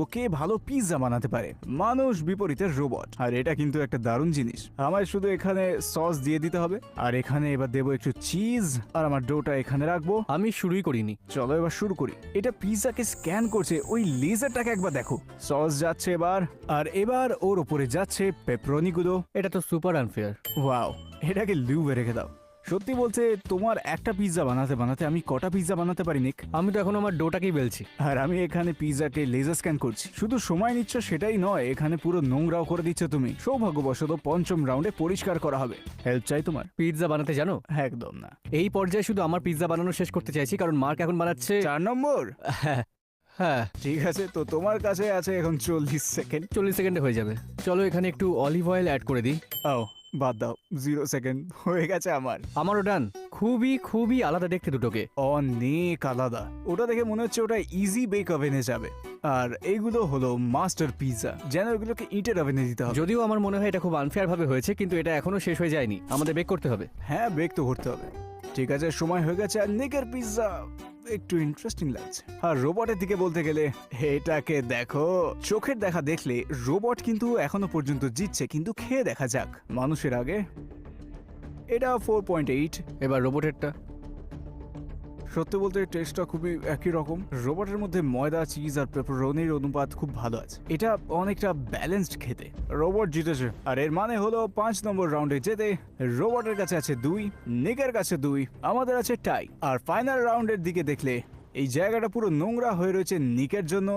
ওকে ভালো পিৎজা বানাতে পারে, মানুষ বিপরীতে রোবট। আর এটা কিন্তু একটা দারুণ জিনিস। আমায় শুধু এখানে সস দিয়ে দিতে হবে, আর এখানে এবার দেবো একটু চিজ, আর আমার ডোটা এখানে রাখবো। আমি শুরুই করিনি। চলো এবার শুরু করি। এটা পিৎজাকে স্ক্যান করছে, ওই লেজারটাকে একবার দেখো। সস যাচ্ছে এবার, আর এবার ওর উপরে যাচ্ছে পেপারনি গুলো। এটা তো সুপার আনফেয়ার। ওয়াও, এটাকে লিউবে রেখে দাও। সত্যি বলতে তোমার একটা পিৎজা বানাতে বানাতে আমি কটা পিৎজা বানাতে পারি নিক। আমি তো এখন আমার ডোটাকেই বেলছি। আর আমি এখানে পিৎজাকে লেজার স্ক্যান করছি। শুধু সময় নিচ্ছ সেটাই নয়, এখানে পুরো নোংরাও করে দিচ্ছ তুমি। সৌভাগ্যবশত পঞ্চম রাউন্ডে পরিষ্কার করা হবে। হেল্প চাই তোমার? পিৎজা বানাতে জানো? একদম না। এই পর্যায়ে শুধু আমার পিৎজা বানানো শেষ করতে চাইছি, কারণ মার্ক এখন বানাচ্ছে। 4 নম্বর। হ্যাঁ হ্যাঁ, ঠিক আছে, তো তোমার কাছে আছে এখন 40 সেকেন্ড। 40 সেকেন্ডে হয়ে যাবে। চলো এখানে একটু অলিভ অয়েল অ্যাড করে দিই। ও বাদ দাও, 0 সেকেন্ড হয়ে গেছে আমার। আমারও ডান। খুবই খুবই আলাদা দেখতে দুটোকে। অনেক আলাদা। ওটা দেখে মনে হচ্ছে ওটা ইজি বেক ওভেনে যাবে, আর এইগুলো হলো মাস্টার পিৎজা, যেন এগুলোকে ইটের ওভেনে দিতে হবে। যদিও আমার মনে হয় এটা খুব আনফেয়ার ভাবে হয়েছে, কিন্তু এটা এখনো শেষ হয়ে যায়নি, আমাদের বেক করতে হবে। হ্যাঁ, বেক তো করতে হবে। ঠিক আছে, সময় হয়ে গেছে। আর নিকের পিৎজা একটু ইন্টারেস্টিং লাগছে। আর রোবটের দিকে বলতে গেলে এটাকে দেখো। চোখের দেখা দেখলে রোবট কিন্তু এখনো পর্যন্ত জিতছে, কিন্তু খেয়ে দেখা যাক মানুষের আগে। এটা 4.8। এবার রোবটেরটা। সত্যি বলতে টেস্টটা খুবই একই রকম। রোবটের মধ্যে ময়দা, চিজ আর পেপারনির অনুপাত খুব ভালো আছে। এটা অনেকটা ব্যালেন্সড খেতে। রোবট জিতেছে, আর এর মানে হলো 5 নম্বর রাউন্ডে যেতে রোবটের কাছে আছে 2, নিকের কাছে 2, আমাদের আছে টাই। আর ফাইনাল রাউন্ডের দিকে দেখলে এই জায়গাটা পুরো নোংরা হয়ে রয়েছে নিকের জন্য।